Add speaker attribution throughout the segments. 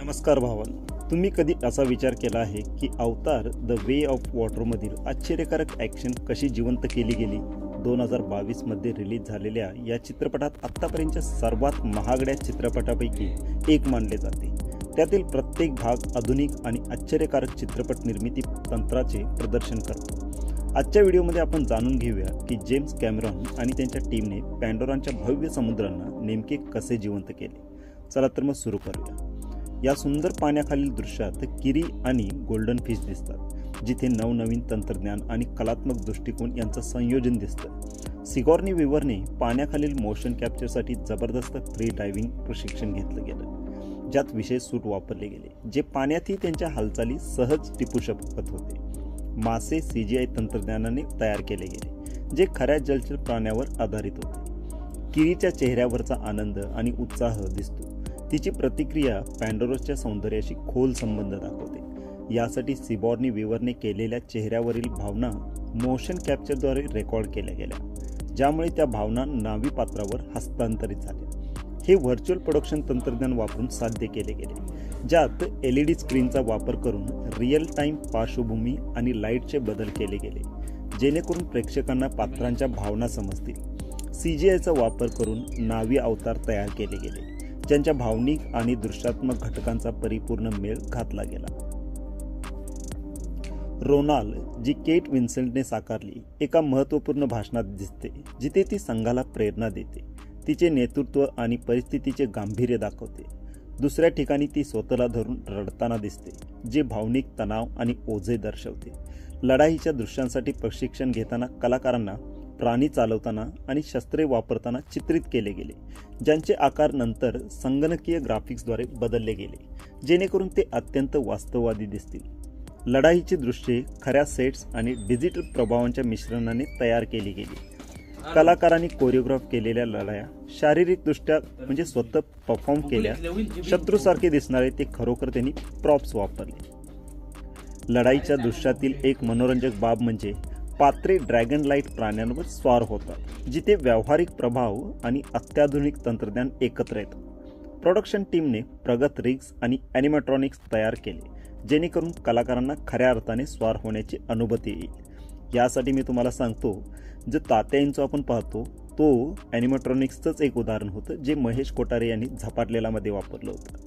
Speaker 1: नमस्कार भावांनो, तुम्ही कधी असा विचार केला आहे की अवतार द वे ऑफ वॉटरमधील आश्चर्यकारक ॲक्शन कशी जिवंत केली गेली? 2022 मध्ये रिलीज झालेल्या या चित्रपटात आत्तापर्यंतच्या सर्वात महागड्या चित्रपटापैकी एक मानले जाते. त्यातील प्रत्येक भाग आधुनिक आणि आश्चर्यकारक चित्रपट निर्मिती तंत्राचे प्रदर्शन करतो. आजच्या व्हिडिओमध्ये आपण जाणून घेऊया की जेम्स कॅमेरॉन आणि त्यांच्या टीमने पॅन्डोराच्या भव्य समुद्रांना नेमके कसे जिवंत केले. चला तर मग सुरू करूया. या सुंदर पाण्याखालील दृश्यात किरी आणि गोल्डन फिश दिसतात, जिथे नवनवीन तंत्रज्ञान आणि कलात्मक दृष्टिकोन यांचं संयोजन दिसतं. सिगॉर्नी विवरने पाण्याखालील मोशन कॅप्चरसाठी जबरदस्त फ्री डायव्हिंग प्रशिक्षण घेतलं गेलं, ज्यात विशेष सूट वापरले गेले जे पाण्यातही त्यांच्या हालचाली सहज टिपू शकत होते. मासे CGI तंत्रज्ञानाने तयार केले गेले, जे खऱ्या जलचर प्राण्यावर आधारित होते. किरीच्या चेहऱ्यावरचा आनंद आणि उत्साह दिसतो. तिची प्रतिक्रिया पॅन्डोराच्या सौंदर्याशी खोल संबंध दाखवते. यासाठी सिगॉर्नी विवरने केलेल्या चेहऱ्यावरील भावना मोशन कॅप्चरद्वारे रेकॉर्ड केल्या गेल्या, ज्यामुळे त्या भावना नावी पात्रावर हस्तांतरित झाल्या. हे व्हर्च्युअल प्रोडक्शन तंत्रज्ञान वापरून साध्य केले गेले, ज्यात LED स्क्रीनचा वापर करून रिअल टाइम पार्श्वभूमी आणि लाईटचे बदल केले गेले, जेणेकरून प्रेक्षकांना पात्रांच्या भावना समजतील. CGIचा वापर करून नावी अवतार तयार केले गेले, ज्यांच्या भावनिक आणि दृश्यात्मक घटकांचा परिपूर्ण मेळ घातला गेला. रोनाल, जी केट विन्सेंटने साकारली, एका महत्त्वपूर्ण भाषणात दिसते, जिथे ती संघाला प्रेरणा देते. तिचे नेतृत्व आणि परिस्थितीचे गांभीर्य दाखवते. दुसऱ्या ठिकाणी ती स्वतःला धरून रडताना दिसते, जे भावनिक तणाव आणि ओझे दर्शवते. लढाईच्या दृश्यांसाठी प्रशिक्षण घेताना कलाकारांना प्राणी चालवताना आणि शस्त्रे वापरताना चित्रित केले गेले, ज्यांचे आकार नंतर संगणकीय ग्राफिक्सद्वारे बदलले गेले, जेणेकरून ते अत्यंत वास्तववादी दिसतील. लढाईची दृश्ये खऱ्या सेट्स आणि डिजिटल प्रभावांच्या मिश्रणाने तयार केली गेली. कलाकारांनी कोरिओग्राफ केलेल्या लढाया शारीरिकदृष्ट्या म्हणजे स्वतः परफॉर्म केल्या. शत्रूसारखे दिसणारे ते खरोखर त्यांनी प्रॉप्स वापरले. लढाईच्या दृश्यातील एक मनोरंजक बाब म्हणजे पात्रे ड्रॅगन लाईट प्राण्यांवर स्वार होतात, जिथे व्यावहारिक प्रभाव आणि अत्याधुनिक तंत्रज्ञान एकत्र येतात. प्रोडक्शन टीमने प्रगत रिग्स आणि ॲनिमेट्रॉनिक्स तयार केले, जेणेकरून कलाकारांना खऱ्या अर्थाने स्वार होण्याची अनुभूती येईल. यासाठी मी तुम्हाला सांगतो, जो तात्या इंचो आपण पाहतो तो ॲनिमेट्रॉनिक्सचंच एक उदाहरण होतं, जे महेश कोठारे यांनी झपाटलेलामध्ये वापरलं होतं.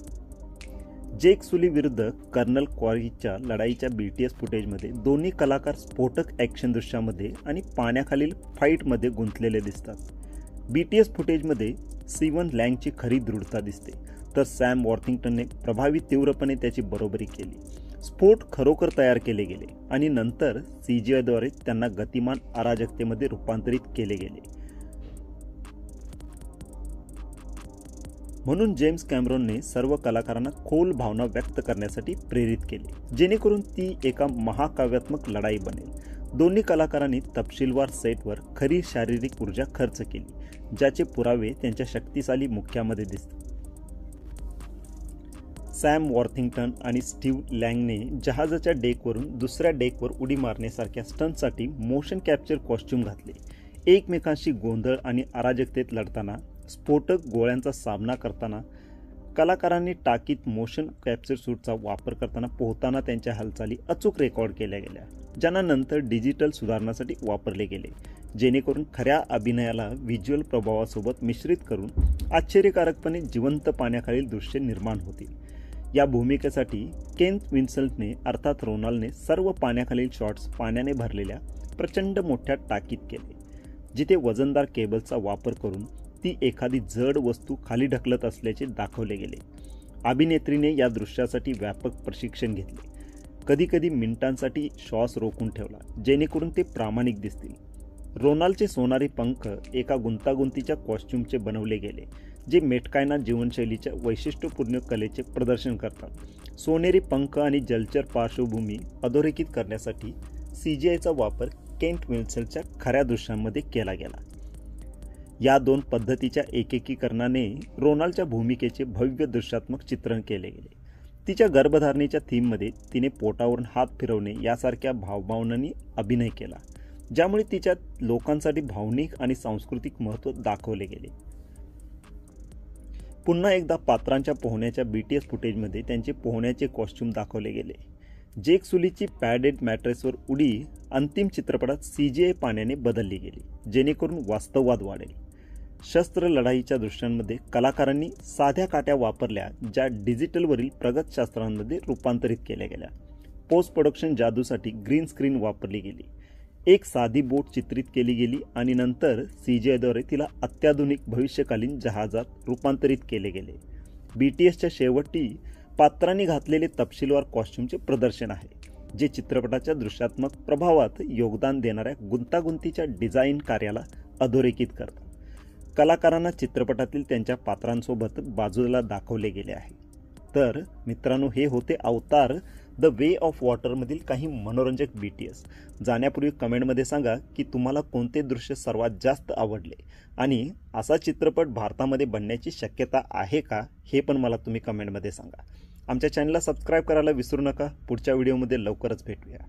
Speaker 1: जेक सुली विरुद्ध कर्नल क्वारीच्या लढाईच्या BTS फुटेजमध्ये दोन्ही कलाकार स्फोटक ॲक्शन दृश्यामध्ये आणि पाण्याखालील फाईटमध्ये गुंतलेले दिसतात. BTS फुटेजमध्ये स्टीव्हन लँगची खरी दृढता दिसते, तर सॅम वॉर्थिंग्टनने प्रभावी तीव्रपणे त्याची बरोबरी केली. स्फोट खरोखर तयार केले गेले आणि नंतर CGIद्वारे त्यांना गतिमान अराजकतेमध्ये रूपांतरित केले गेले. म्हणून जेम्स कॅमेरॉनने सर्व कलाकारांना खोल भावना व्यक्त करण्यासाठी प्रेरित केले, जेणेकरून ती एका महाकाव्यात्मक लढाई बनेल. दोन्ही कलाकारांनी तपशीलवार सेटवर खरी शारीरिक ऊर्जा खर्च केली, ज्याचे पुरावे त्यांच्या शक्तिशाली मुख्यामध्ये दिसतात. सॅम वॉर्थिंग्टन आणि स्टीव्ह लँगने जहाजाच्या डेकवरून दुसऱ्या डेकवर उडी मारण्यासारख्या स्टंटसाठी मोशन कॅप्चर कॉस्ट्यूम घातले. एकमेकांशी गोंधळ आणि अराजकतेत लढताना, स्फोटक गोळ्यांचा सामना करताना कलाकारांनी टाकीत मोशन कॅप्चर सूटचा वापर करताना पोहताना त्यांच्या हालचाली अचूक रेकॉर्ड केल्या गेल्या, ज्यांना नंतर डिजिटल सुधारणासाठी वापरले गेले, जेणेकरून खऱ्या अभिनयाला व्हिज्युअल प्रभावासोबत मिश्रित करून आश्चर्यकारकपणे जिवंत पाण्याखालील दृश्य निर्माण होतील. या भूमिकेसाठी केट विन्सेंटने अर्थात रोनालने सर्व पाण्याखालील शॉट्स पाण्याने भरलेल्या प्रचंड मोठ्या टाकीत केले, जिथे वजनदार केबलचा वापर करून ती एखादी जड वस्तू खाली ढकलत असल्याचे दाखवले गेले. अभिनेत्रीने या दृश्यासाठी व्यापक प्रशिक्षण घेतले, कधीकधी मिनिटांसाठी श्वास रोखून ठेवला, जेणेकरून ते प्रामाणिक दिसतील. रोनालचे सोनारी पंख एका गुंतागुंतीच्या कॉस्ट्यूमचे बनवले गेले, जे मेटकायना जीवनशैलीच्या वैशिष्ट्यपूर्ण कलेचे प्रदर्शन करतात. सोनेरी पंख आणि जलचर पार्श्वभूमी अधोरेखित करण्यासाठी CGIचा वापर केट विन्सेंटच्या खऱ्या दृश्यांमध्ये केला गेला. या दोन पद्धतीच्या एकीकरणाने रोनालच्या भूमिकेचे भव्य दृश्यात्मक चित्रण केले गेले. तिच्या गर्भधारणेच्या थीममध्ये तिने पोटावरून हात फिरवणे यासारख्या भावभावनांनी अभिनय केला, ज्यामुळे तिच्या लोकांसाठी भावनिक आणि सांस्कृतिक महत्त्व दाखवले गेले. पुन्हा एकदा पात्रांच्या पोहण्याच्या BTS फुटेजमध्ये त्यांचे पोहण्याचे कॉस्ट्यूम दाखवले गेले. जेक सुलीची पॅडेड मॅट्रेसवर उडी अंतिम चित्रपटात CGI पाण्याने बदलली गेली, जेणेकरून वास्तववाद वाढेल. शस्त्र लढाईच्या दृश्यांमध्ये कलाकारांनी साध्या काट्या वापरल्या, ज्या डिजिटलवरील प्रगत शास्त्रांमध्ये रूपांतरित केल्या गेल्या. पोस्ट प्रोडक्शन जादूसाठी ग्रीन स्क्रीन वापरली गेली. एक साधी बोट चित्रित केली गेली आणि नंतर CGIद्वारे तिला अत्याधुनिक भविष्यकालीन जहाजात रूपांतरित केले गेले. BTSच्या शेवटी पात्रांनी घातलेले तपशीलवार कॉस्ट्यूमचे प्रदर्शन आहे, जे चित्रपटाच्या दृश्यात्मक प्रभावात योगदान देणाऱ्या गुंतागुंतीच्या डिझाईन कार्याला अधोरेखित करतात. कलाकारांना चित्रपटातील त्यांच्या पात्रांसोबत बाजूला दाखवले गेले आहे. तर मित्रांनो, हे होते अवतार द वे ऑफ वॉटरमधील काही मनोरंजक BTS. जाण्यापूर्वी कमेंटमध्ये सांगा की तुम्हाला कोणते दृश्य सर्वात जास्त आवडले आणि असा चित्रपट भारतामध्ये बनण्याची शक्यता आहे का, हे पण मला तुम्ही कमेंटमध्ये सांगा. आमच्या चॅनलला सबस्क्राईब करायला विसरू नका. पुढच्या व्हिडिओमध्ये लवकरच भेटूया.